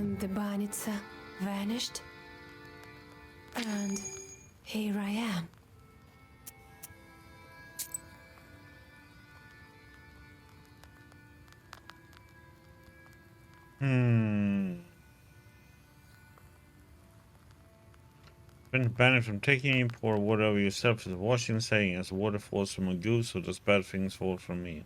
And the banitsa vanished. And here I am. Been banned from taking in pour water over yourself as a washing, saying, as water falls from a goose, so does bad things fall from me.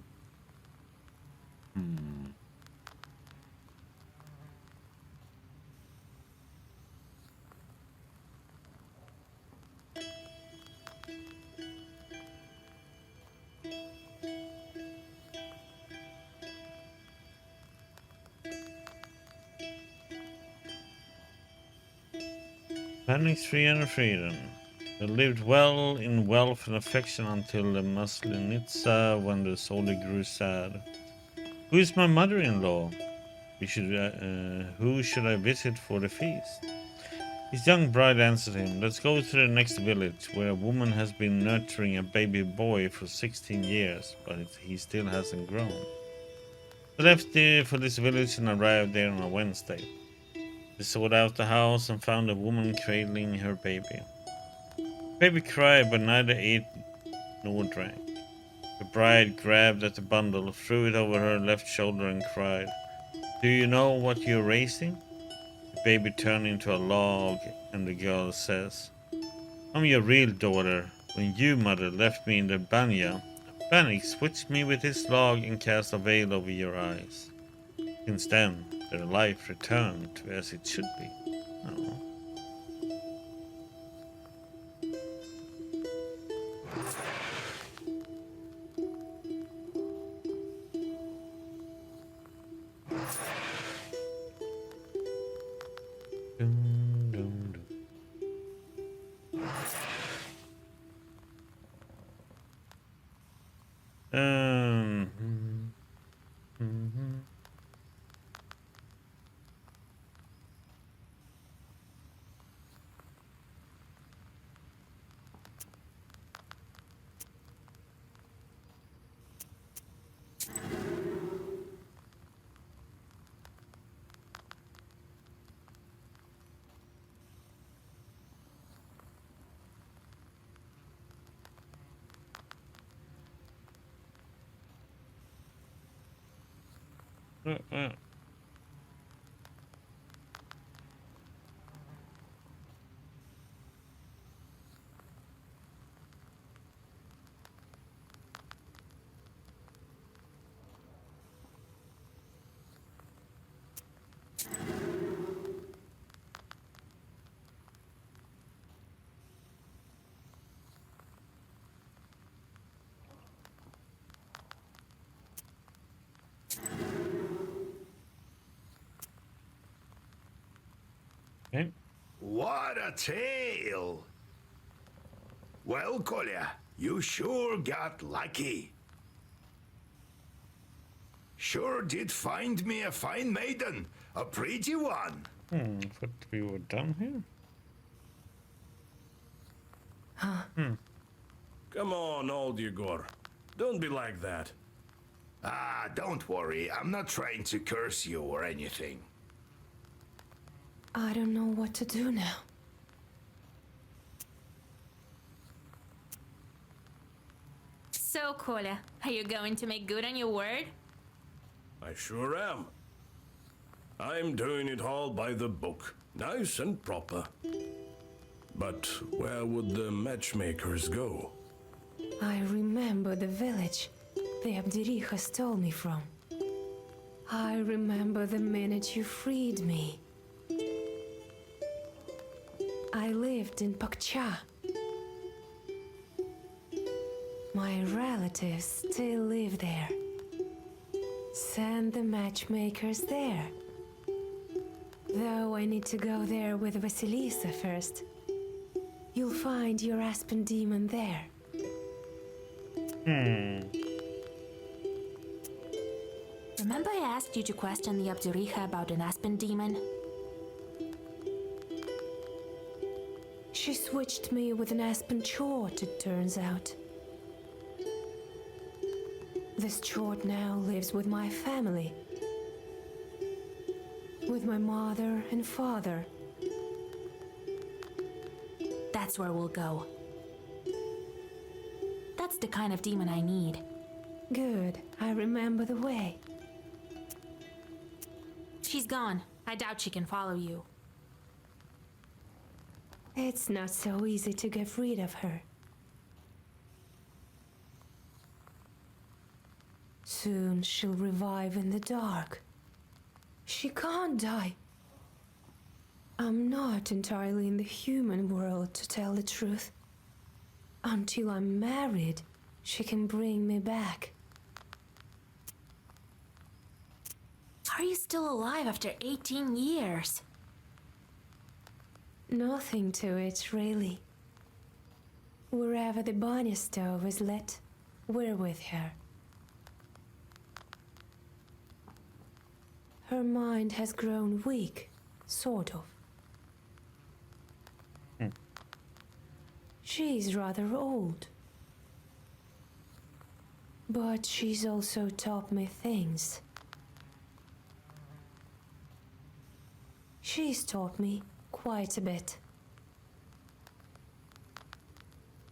Panics free and freedom. They lived well in wealth and affection until the Maslenitsa, when the soldier grew sad. Who is my mother-in-law? Who should I visit for the feast? His young bride answered him, let's go to the next village, where a woman has been nurturing a baby boy for 16 years, but he still hasn't grown. They left for this village and arrived there on a Wednesday. They sought out the house and found a woman cradling her baby. The baby cried, but neither ate nor drank. The bride grabbed at the bundle, threw it over her left shoulder and cried, do you know what you're raising? The baby turned into a log, and the girl says, I'm your real daughter. When you, mother, left me in the banya, Bannik switched me with his log and cast a veil over your eyes. Since then, their life returned to as it should be. Oh. Okay. What a tale! Well, Kolya, you sure got lucky. Sure did find me a fine maiden, a pretty one. What we were done here? Come on, old Yegor. Don't be like that. Ah, don't worry, I'm not trying to curse you or anything. I don't know what to do now. So, Kolya, are you going to make good on your word? I sure am. I'm doing it all by the book, nice and proper. But where would the matchmakers go? I remember the village the Abdericha stole me from. I remember the minute you freed me. I lived in Pakcha. My relatives still live there. Send the matchmakers there. Though I need to go there with Vasilisa first. You'll find your aspen demon there. Remember I asked you to question the Abdericha about an aspen demon? She switched me with an aspen chort, it turns out. This chort now lives with my family. with my mother and father. That's where we'll go. That's the kind of demon I need. Good, I remember the way. She's gone. I doubt she can follow you. It's not so easy to get rid of her. Soon she'll revive in the dark. She can't die. I'm not entirely in the human world, to tell the truth. Until I'm married, she can bring me back. Are you still alive after 18 years? Nothing to it, really. Wherever the bunny stove is lit, we're with her. Her mind has grown weak, sort of. She's rather old. But she's also taught me things. She's taught me quite a bit.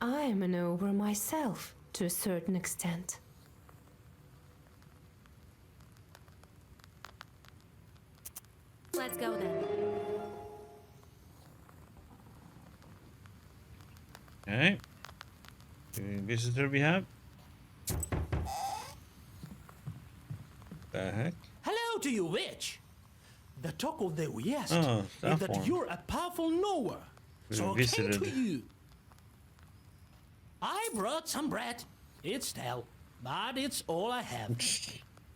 I'm an ogre myself, to a certain extent. Let's go then. Okay. Any visitor we have? The heck? Hello to you, witch. The talk of the West Oh, is that that one. you're a powerful knower. So I came visited. to you. I brought some bread. It's stale, but it's all I have.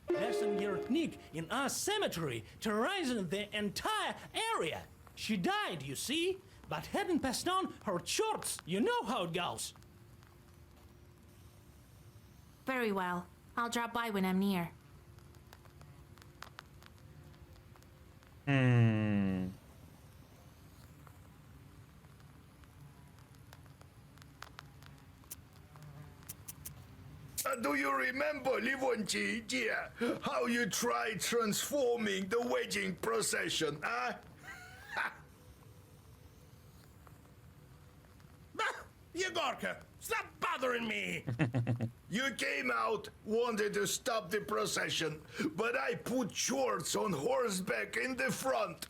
There's some Yerknik in our cemetery terrorizing the entire area. She died, you see, but hadn't passed on her shorts. You know how it goes. Very well. I'll drop by when I'm near. Do you remember, Livonji, dear, how you tried transforming the wedding procession, huh? Yegorka, stop bothering me! You came out, wanted to stop the procession, but I put shorts on horseback in the front.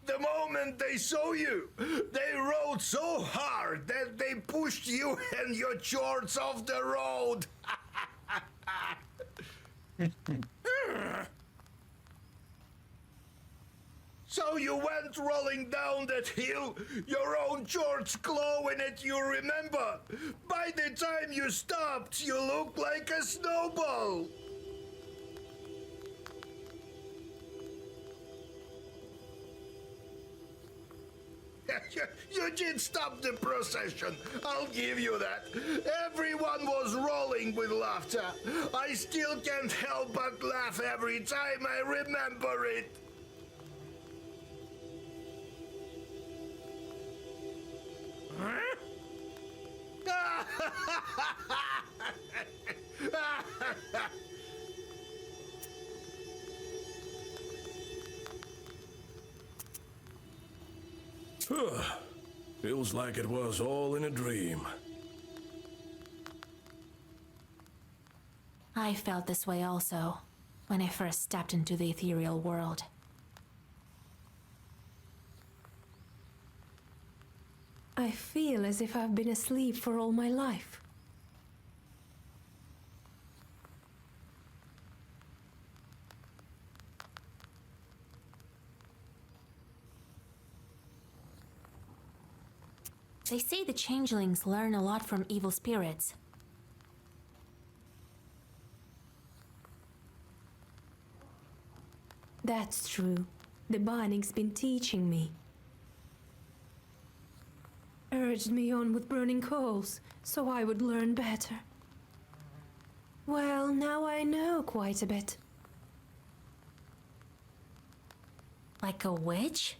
The moment they saw you, they rode so hard that they pushed you and your shorts off the road. So you went rolling down that hill, your own shorts glowing at you, remember? By the time you stopped, you looked like a snowball. You did stop the procession, I'll give you that. Everyone was rolling with laughter. I still can't help but laugh every time I remember it. Feels like it was all in a dream. I felt this way also, when I first stepped into the ethereal world. I feel as if I've been asleep for all my life. They say the changelings learn a lot from evil spirits. That's true. The Binding's been teaching me. Urged me on with burning coals, so I would learn better. Well, now I know quite a bit. Like a witch?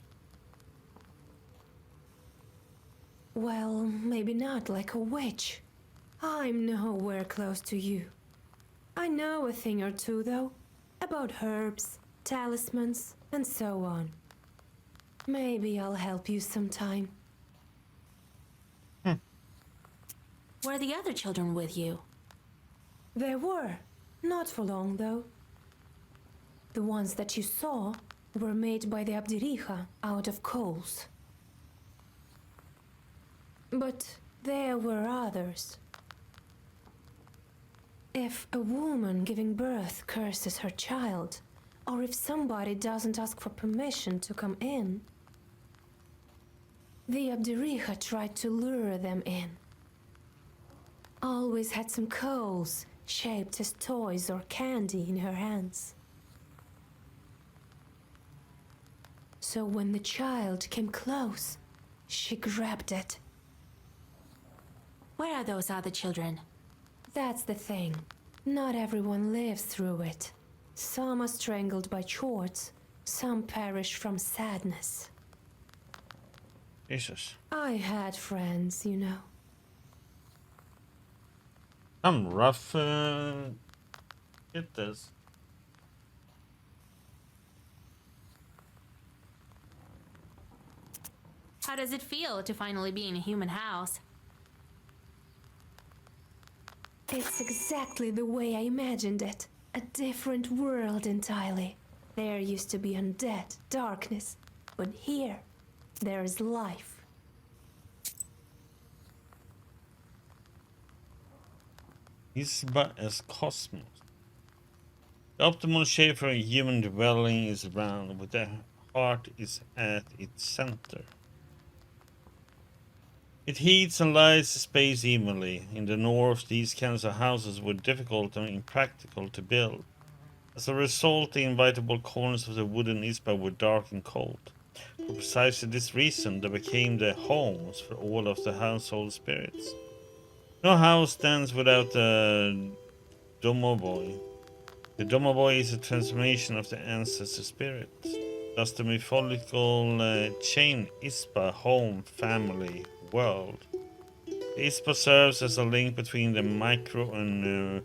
Well, maybe not like a witch. I'm nowhere close to you. I know a thing or two, though, about herbs, talismans, and so on. Maybe I'll help you sometime. Were the other children with you? There were. Not for long, though. The ones that you saw were made by the Abdiricha out of coals. But there were others. If a woman giving birth curses her child, or if somebody doesn't ask for permission to come in, the Abdiricha tried to lure them in. Always had some coals shaped as toys or candy in her hands. So when the child came close, she grabbed it. Where are those other children? That's the thing. Not everyone lives through it. Some are strangled by chords, some perish from sadness. Jesus. I had friends, you know. I'm rough. Get this. How does it feel to finally be in a human house? It's exactly the way I imagined it. A different world entirely. There used to be undead, darkness. But here, there's life. Isba as cosmos. The optimal shape for a human dwelling is round, with the heart is at its center. It heats and lights the space evenly. In the north, these kinds of houses were difficult and impractical to build. As a result, the invitable corners of the wooden isba were dark and cold. For precisely this reason, they became the homes for all of the household spirits. No house stands without a domoboy. The domoboy is a transformation of the ancestor spirits. Thus, the mythological chain isba, home, family, world. The isba serves as a link between the micro and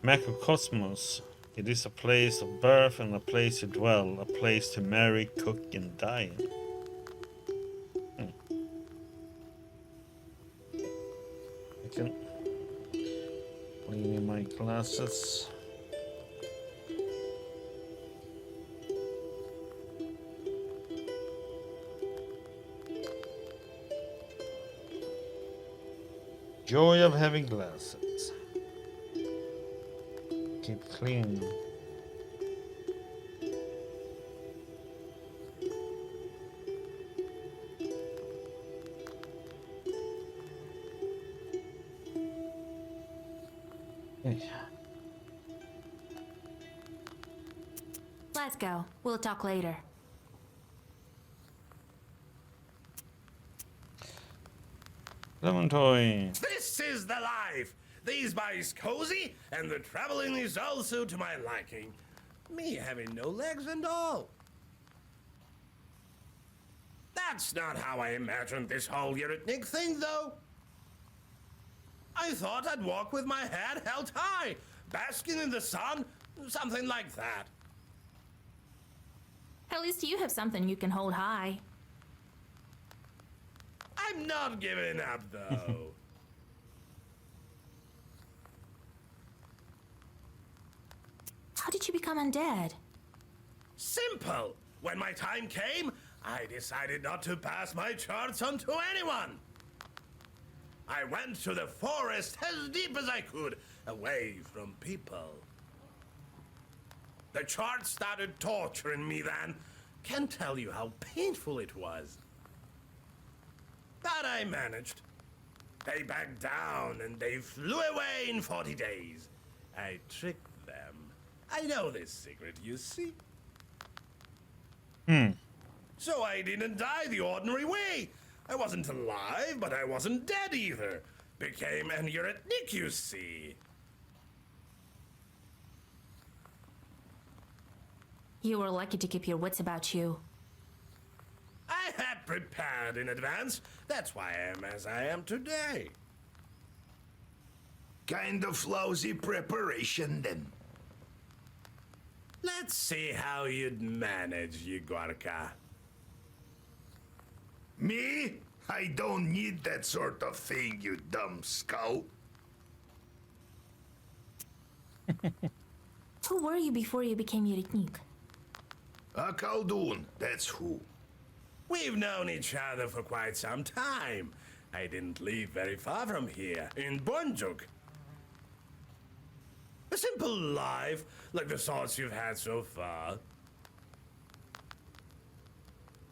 macrocosmos. It is a place of birth and a place to dwell, a place to marry, cook, and die in. I can clean my glasses. Joy of having glasses. Keep clean. Okay. Let's go. We'll talk later. Lemon toy. This is the life! These is cozy, and the traveling is also to my liking. Me having no legs and all. That's not how I imagined this whole Eurythmic thing, though. I thought I'd walk with my head held high, basking in the sun, something like that. At least you have something you can hold high. I'm not giving up, though. How did you become undead? Simple. When my time came, I decided not to pass my charts on to anyone. I went to the forest as deep as I could, away from people. The charts started torturing me then. Can't tell you how painful it was. But I managed. They backed down and they flew away in 40 days. I tricked them. I know this secret, you see. So I didn't die the ordinary way. I wasn't alive, but I wasn't dead either. Became an Eurythmic, you see. You were lucky to keep your wits about you. I had prepared in advance. That's why I am as I am today. Kind of lousy preparation then. Let's see how you'd manage, Yegorka. Me? I don't need that sort of thing, you dumb skull. Who were you before you became Yuritnik? A Khaldun, that's who. We've known each other for quite some time. I didn't live very far from here, in Bonjuk. A simple life, like the thoughts you've had so far.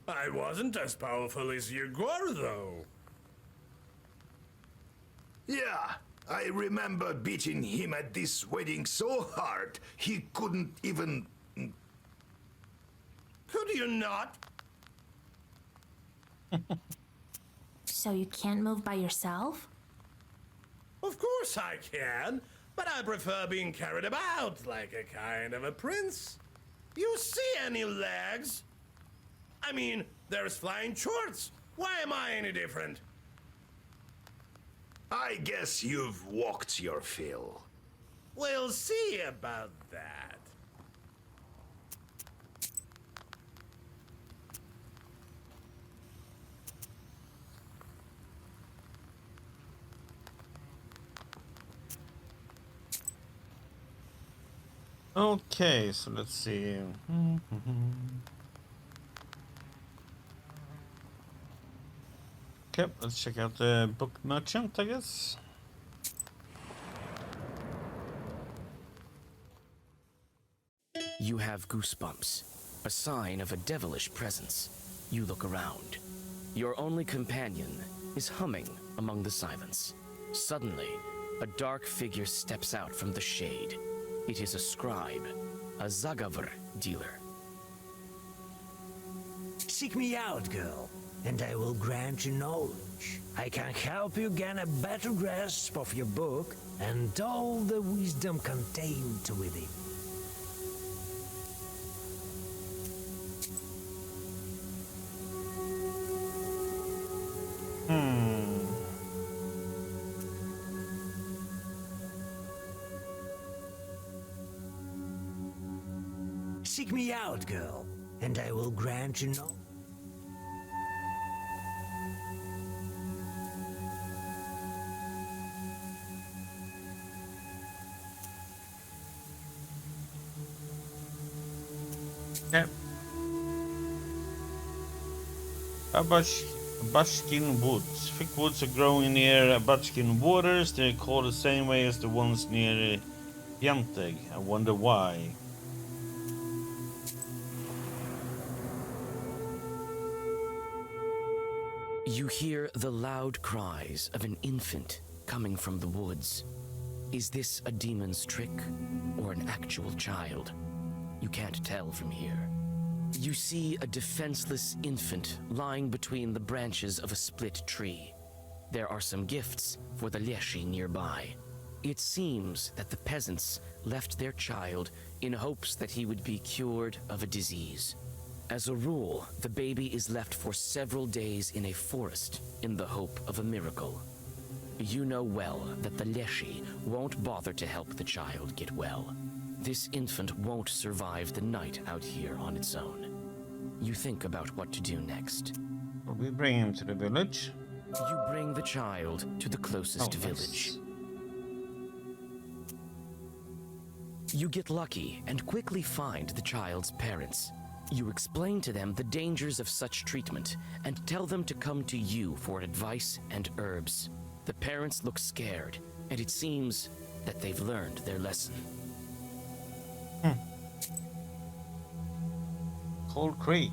I wasn't as powerful as Yegor, though. Yeah, I remember beating him at this wedding so hard, he couldn't even... Could you not? So you can't move by yourself? Of course I can, but I prefer being carried about like a kind of a prince. You see any legs? I mean, there's flying shorts. Why am I any different? I guess you've walked your fill. We'll see about that. Okay, so let's see. Okay, let's check out the book merchant, I guess. You have goosebumps, a sign of a devilish presence. You look around. Your only companion is humming among the silence. Suddenly, a dark figure steps out from the shade. It is a scribe, a Zagavr dealer. Seek me out, girl, and I will grant you knowledge. I can help you gain a better grasp of your book and all the wisdom contained within. Seek me out, girl, and I will grant you knowledge. Okay. Bashkin Woods. Thick woods are growing near Bashkin waters. They're called the same way as the ones near Yanteg. I wonder why. You hear the loud cries of an infant coming from the woods. Is this a demon's trick or an actual child? You can't tell from here. You see a defenseless infant lying between the branches of a split tree. There are some gifts for the Leshi nearby. It seems that the peasants left their child in hopes that he would be cured of a disease. As a rule, the baby is left for several days in a forest in the hope of a miracle. You know well that the Leshi won't bother to help the child get well. This infant won't survive the night out here on its own. You think about what to do next. We bring him to the village. You bring the child to the closest village. You get lucky and quickly find the child's parents. You explain to them the dangers of such treatment and tell them to come to you for advice and herbs. The parents look scared, and it seems that they've learned their lesson. Cold Creek.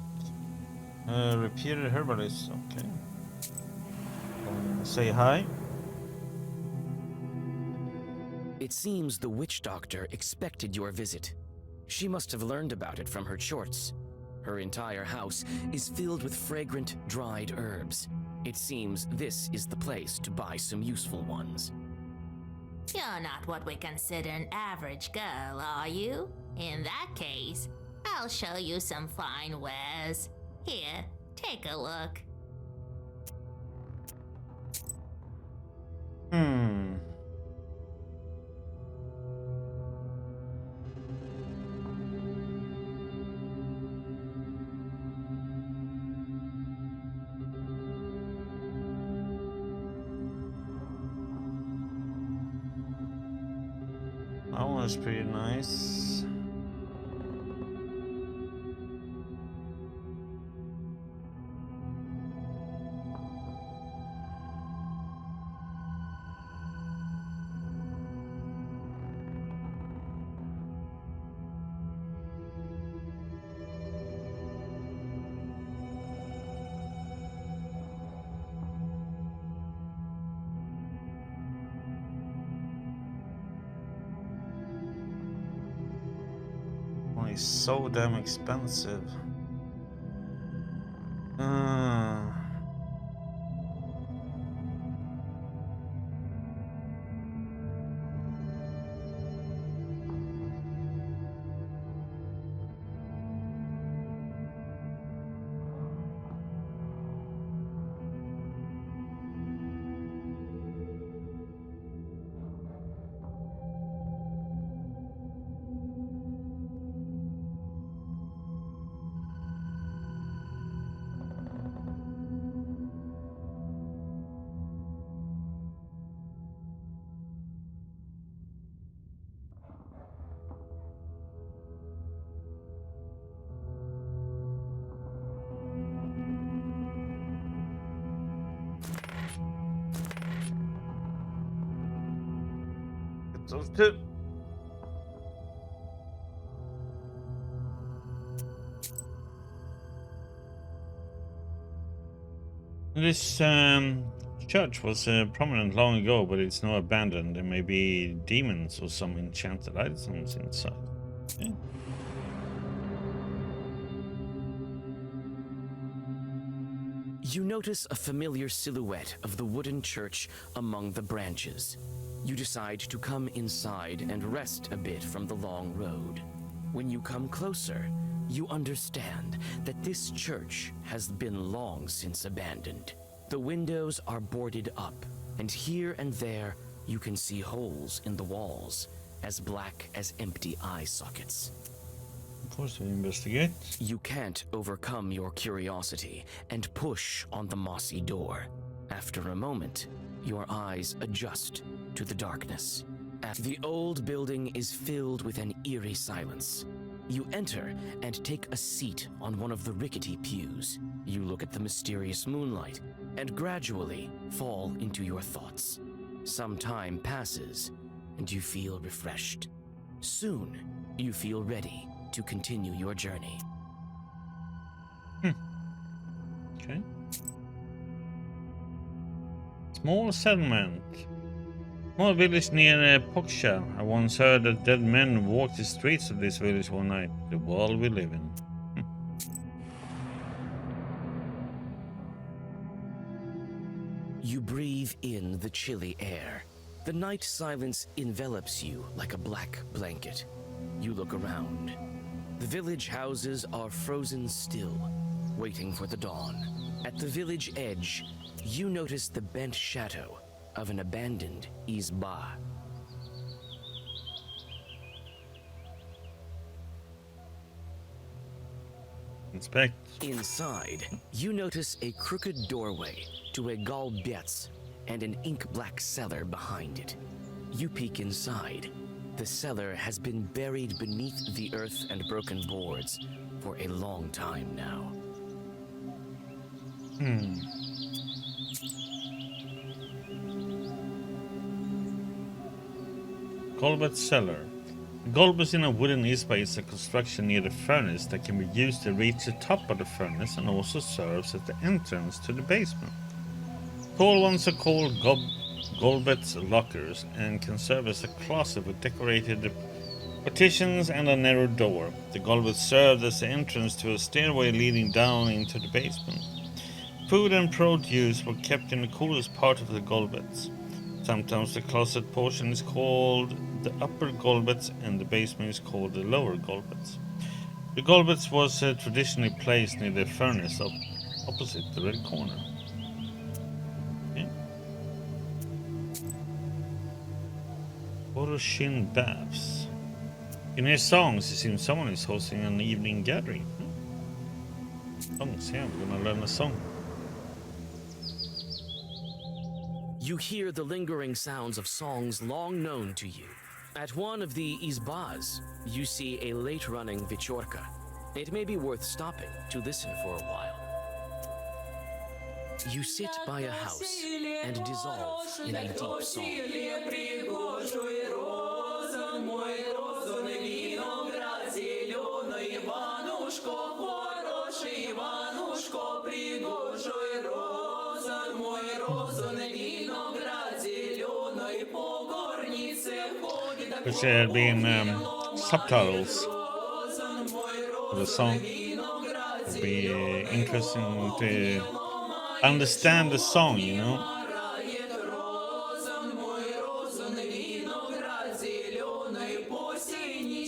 Reputed herbalist. Okay. Say hi. It seems the witch doctor expected your visit. She must have learned about it from her chorts. Her entire house is filled with fragrant, dried herbs. It seems this is the place to buy some useful ones. You're not what we consider an average girl, are you? In that case, I'll show you some fine wares. Here, take a look. That was pretty nice. It's so damn expensive. Those two. This church was prominent long ago, but it's now abandoned. There may be demons or some enchanted items inside. Okay. You notice a familiar silhouette of the wooden church among the branches. You decide to come inside and rest a bit from the long road. When you come closer, you understand that this church has been long since abandoned. The windows are boarded up, and here and there you can see holes in the walls, as black as empty eye sockets. Of course, we investigate. You can't overcome your curiosity and push on the mossy door. After a moment, your eyes adjust to the darkness. The old building is filled with an eerie silence. You enter and take a seat on one of the rickety pews. You look at the mysterious moonlight and gradually fall into your thoughts. Some time passes and you feel refreshed. Soon, you feel ready to continue your journey. Okay. Small settlement. Small village near Poksha. I once heard that dead men walked the streets of this village one night. The world we live in. You breathe in the chilly air. The night silence envelops you like a black blanket. You look around. The village houses are frozen still, waiting for the dawn. At the village edge, you notice the bent shadow of an abandoned izba. Inspect. Inside, you notice a crooked doorway to a galbetz and an ink-black cellar behind it. You peek inside. The cellar has been buried beneath the earth and broken boards for a long time now. Golbet cellar. Golbet in a wooden izba is a construction near the furnace that can be used to reach the top of the furnace and also serves as the entrance to the basement. Tall ones are called Golbet's lockers and can serve as a closet with decorated partitions and a narrow door. The Golbets served as the entrance to a stairway leading down into the basement. Food and produce were kept in the coolest part of the Golbets. Sometimes the closet portion is called the upper Golbets and the basement is called the lower Golbets. The Golbets was traditionally placed near the furnace opposite the red corner. Okay. Oroshin baths. In his songs, it seems someone is hosting an evening gathering. Songs, yeah, we're gonna learn a song. You hear the lingering sounds of songs long known to you. At one of the izbas, you see a late-running Vichorka. It may be worth stopping to listen for a while. You sit by a house and dissolve in a deep song. Which there had been subtitles for the song. It'd be interesting to understand the song, you know.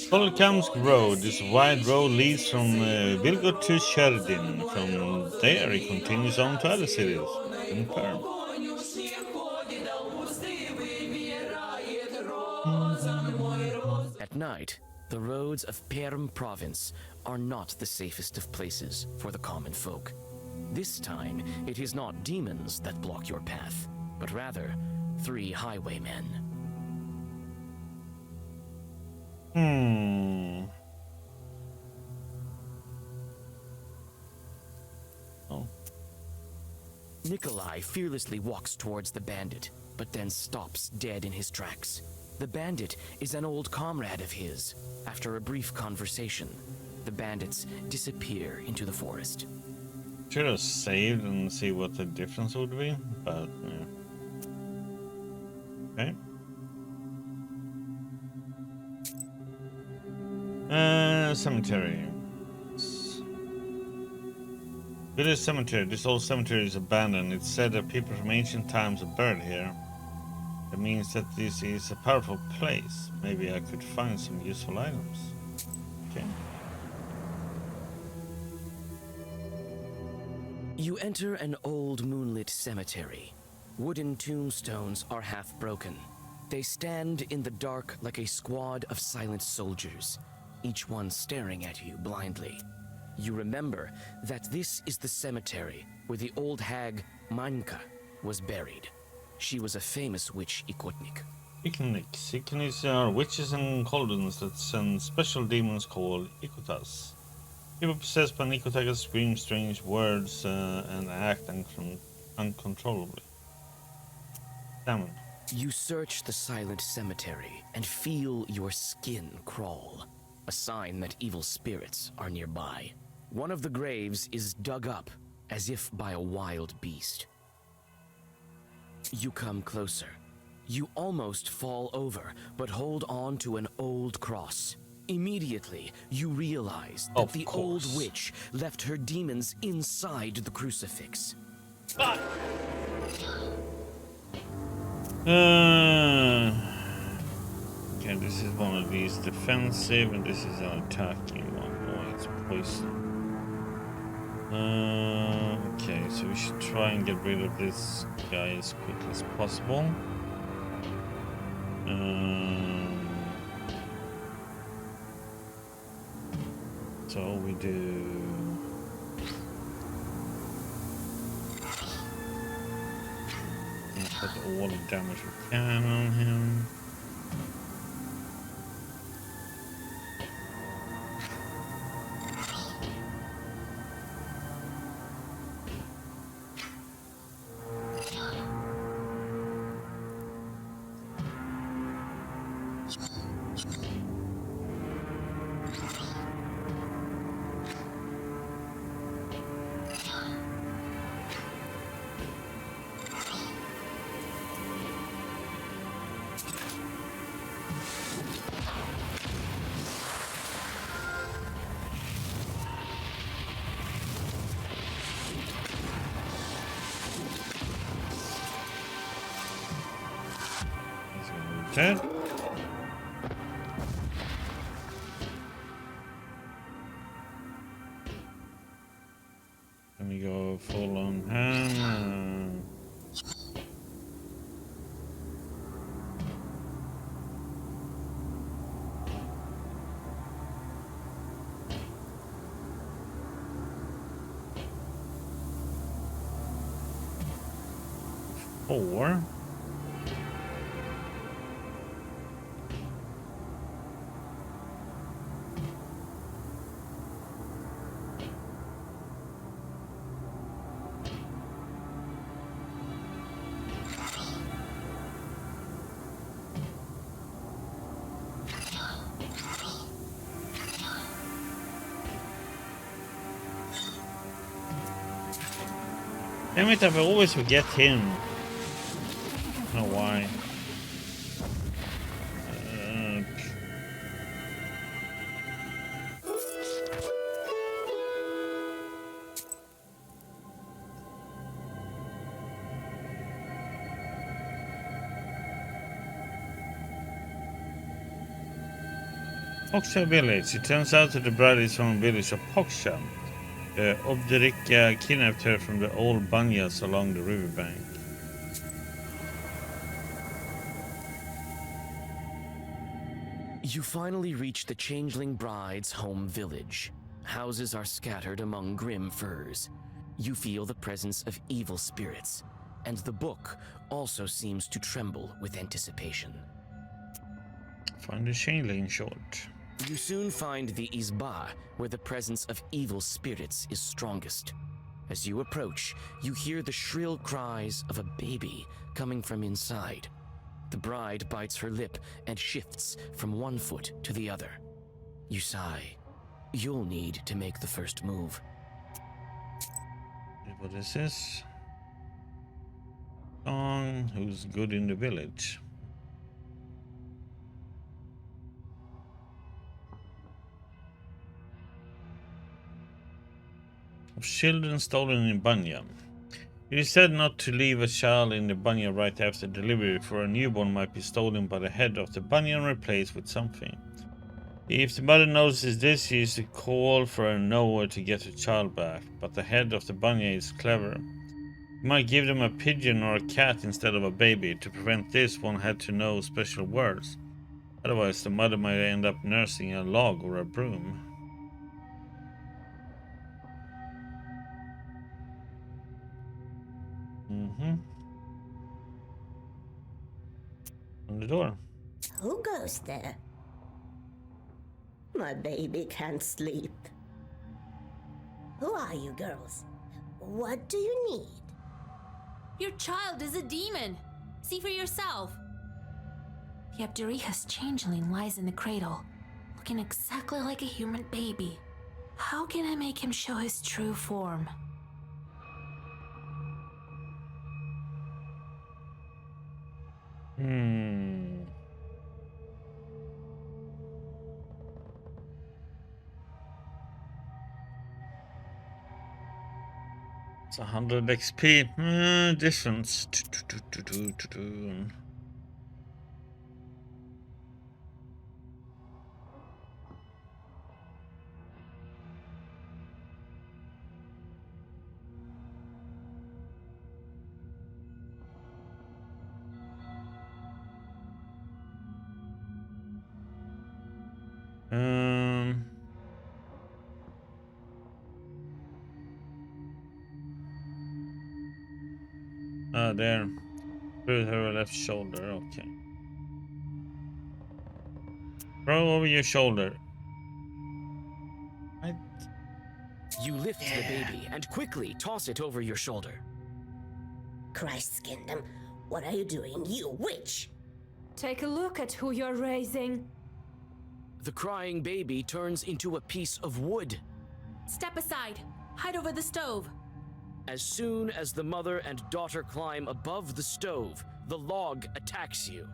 Solikamsk Road, this wide road leads from Vilgod to Sherdin. From there it continues on to other cities in Perm. At night, the roads of Perm province are not the safest of places for the common folk. This time, it is not demons that block your path, but rather 3 highwaymen. Oh. Nikolai fearlessly walks towards the bandit, but then stops dead in his tracks. The bandit is an old comrade of his. After a brief conversation, the bandits disappear into the forest. Should have saved and see what the difference would be, but yeah. Okay. Cemetery. Village cemetery. This old cemetery is abandoned. It's said that people from ancient times are buried here. That means that this is a powerful place. Maybe I could find some useful items. Okay. You enter an old moonlit cemetery. Wooden tombstones are half broken. They stand in the dark like a squad of silent soldiers, each one staring at you blindly. You remember that this is the cemetery where the old hag Manka was buried. She was a famous witch Ikotnik. Ikotniks are witches and cauldrons that send special demons called Ikotas. People possessed by Ikotakas scream strange words and act uncontrollably. Damn. You search the silent cemetery and feel your skin crawl, a sign that evil spirits are nearby. One of the graves is dug up as if by a wild beast. You come closer. You almost fall over, but hold on to an old cross. Immediately, you realize that the old witch left her demons inside the crucifix. Okay, this is one of these defensive, and this is an attacking one. Oh, it's poison. Okay, so we should try and get rid of this guy as quickly as possible. So we do. Put all the damage we can on him. Okay. Let me go full on hand. Damn it, I always forget him. I don't know why. Poksha village. It turns out that the bride is from the village of Poksha. Obderika kidnapped her from the old banyas along the riverbank. You finally reach the Changeling Bride's home village. Houses are scattered among grim firs. You feel the presence of evil spirits, and the book also seems to tremble with anticipation. Find the changeling short. You soon find the Izba, where the presence of evil spirits is strongest. As you approach, you hear the shrill cries of a baby coming from inside. The bride bites her lip and shifts from one foot to the other. You sigh. You'll need to make the first move. What is this? Song, who's good in the village? Of children stolen in Banya. It is said not to leave a child in the Banya right after delivery, for a newborn might be stolen by the head of the Banya and replaced with something. If the mother notices this, she is to call for a knower to get her child back, but the head of the Banya is clever. You might give them a pigeon or a cat instead of a baby. To prevent this, one had to know special words. Otherwise, the mother might end up nursing a log or a broom. On the door. Who goes there? My baby can't sleep. Who are you girls? What do you need? Your child is a demon. See for yourself. Yabduriha's changeling lies in the cradle, looking exactly like a human baby. How can I make him show his true form? It's 100 XP. Difference. There. Through her left shoulder, okay. Throw over your shoulder. You lift the baby and quickly toss it over your shoulder. Christ skinned him. What are you doing, you witch? Take a look at who you're raising. The crying baby turns into a piece of wood. Step aside. Hide over the stove. As soon as the mother and daughter climb above the stove, the log attacks you.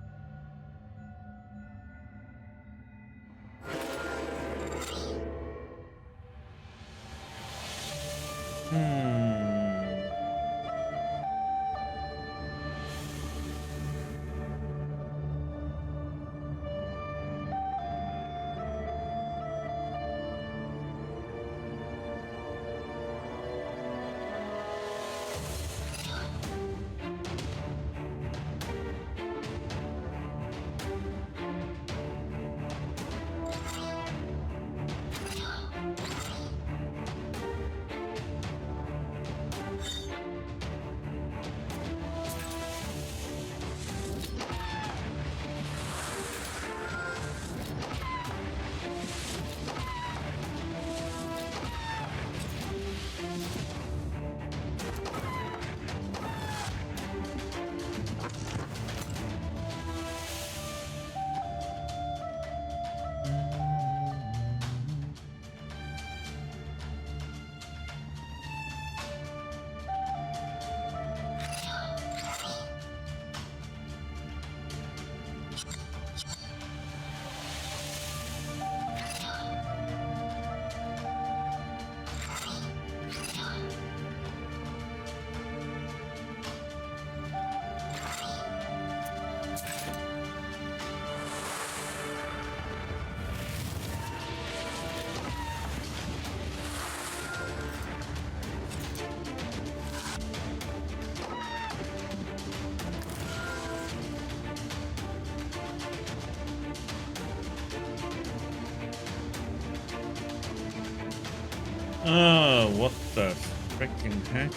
Oh, what the freaking heck?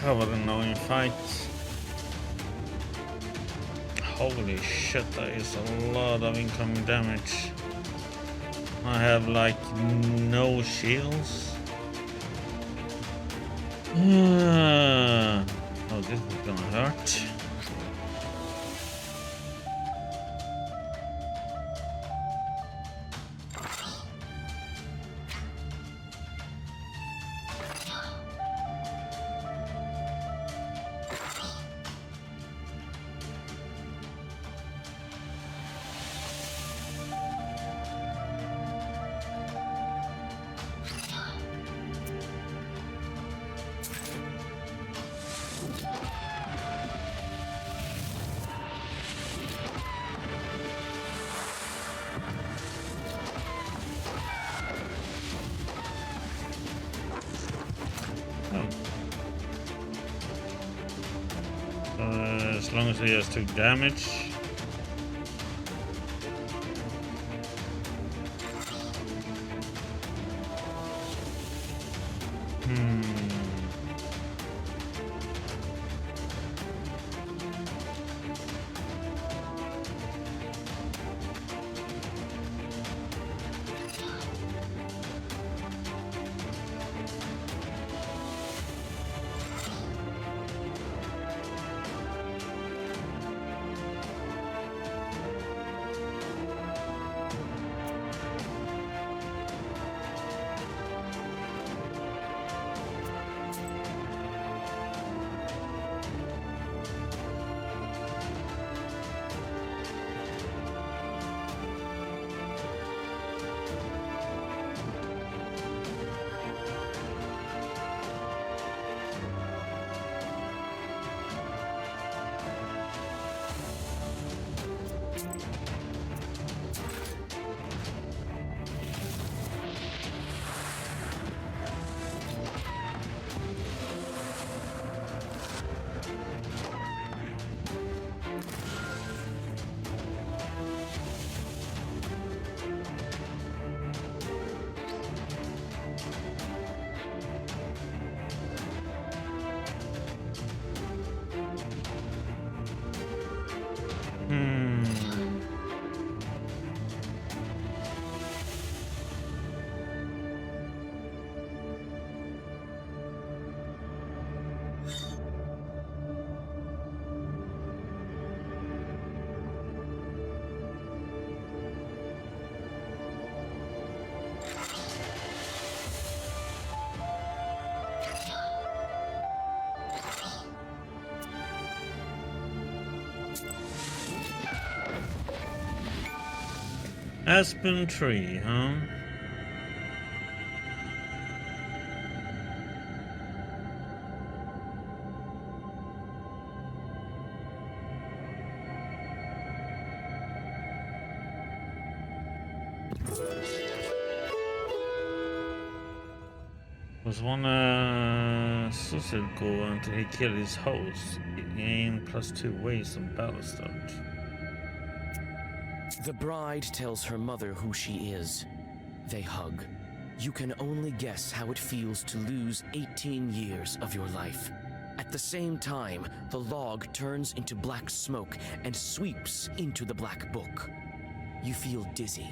Oh, what an annoying fight. Holy shit, that is a lot of incoming damage. I have like no shields. Oh, this is gonna hurt. As long as he has 2 damage. Aspen tree, huh? Was one suicide goal until he killed his host. He gained +2 ways on battle start. The bride tells her mother who she is. They hug. You can only guess how it feels to lose 18 years of your life. At the same time, the log turns into black smoke and sweeps into the black book. You feel dizzy.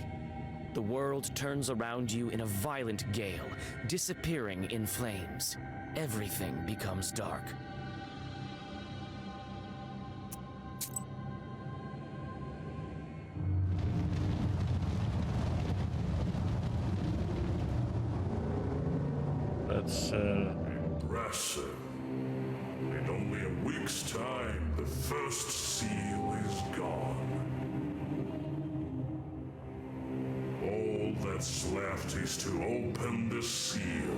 The world turns around you in a violent gale, disappearing in flames. Everything becomes dark. That's Impressive. In only a week's time, the first seal is gone. All that's left is to open the seal.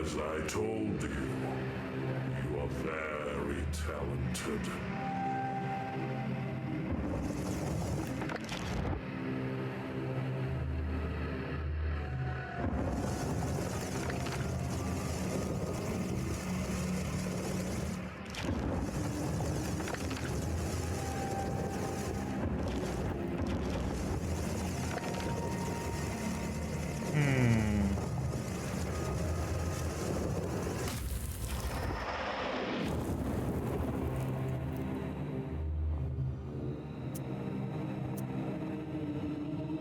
As I told you, you are very talented.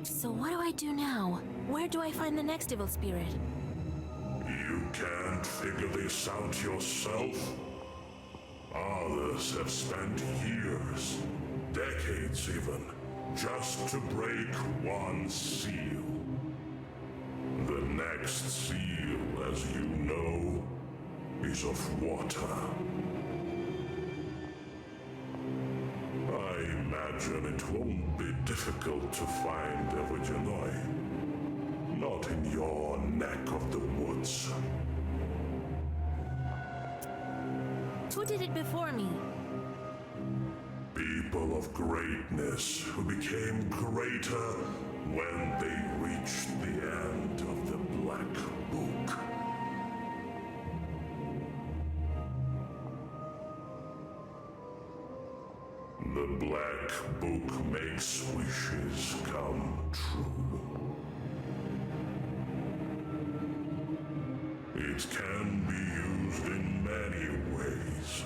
So what do I do now? Where do I find the next evil spirit? You can't figure this out yourself? Others have spent years, decades even, just to break one seal. The next seal, as you know, is of water. I imagine it won't be difficult to find Evagenoi. Not in your neck of the woods. Who did it before me? People of greatness who became greater when they reached the end of the Black Book. The Black Book makes wishes come true. It can be used in many ways.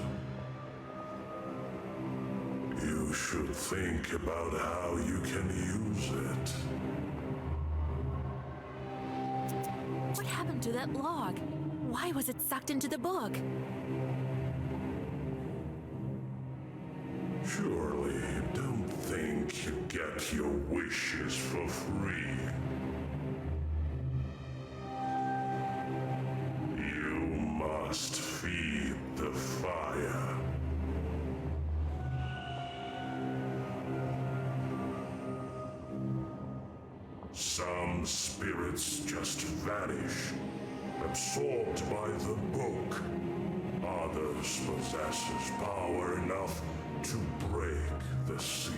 You should think about how you can use it. What happened to that log? Why was it sucked into the book? Surely you don't think you get your wishes for free. You must feed the fire. Some spirits just vanish, absorbed by the book. Others possess power enough to break the seal.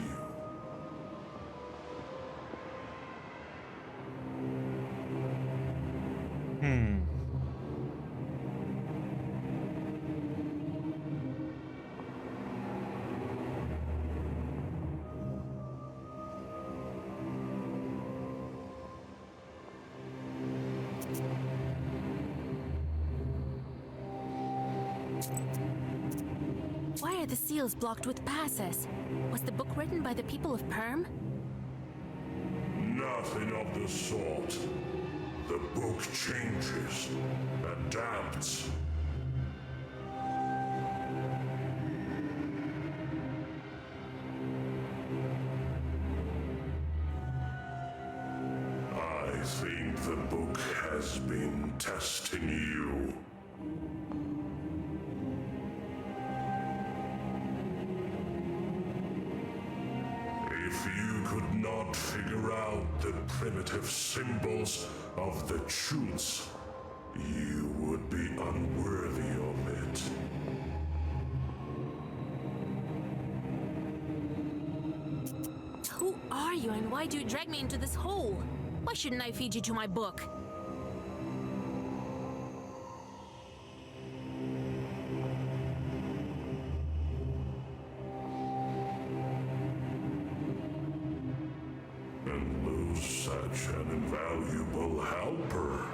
Why are the seals blocked with passes? Was the book written by the people of Perm? Nothing of the sort. The book changes, adapts. I think the book has been testing you. If you not figure out the primitive symbols of the truths, you would be unworthy of it. Who are you and why do you drag me into this hole? Why shouldn't I feed you to my book? And lose such an invaluable helper.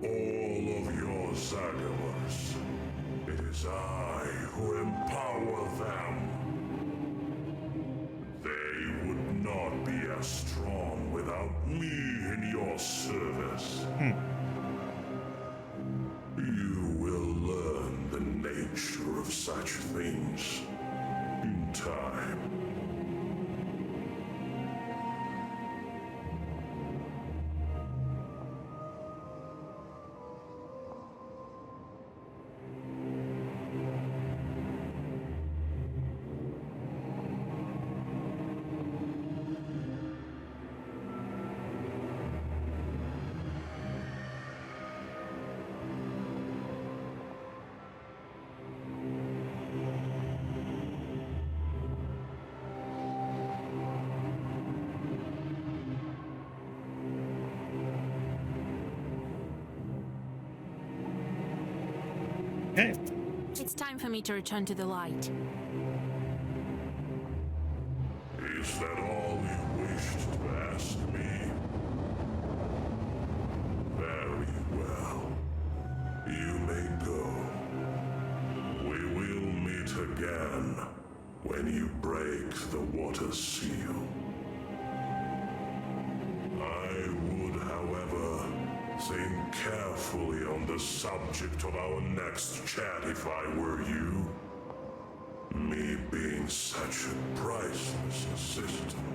All of your Zagavas, it is I who empower them. They would not be as strong without me in your service. You will learn the nature of such things in time. Okay. It's time for me to return to the light. Is that all you wished to ask me? Very well. You may go. We will meet again when you break the water seal. I would, however, think carefully on the subject of our next chat if I were you. Me being such a priceless assistant.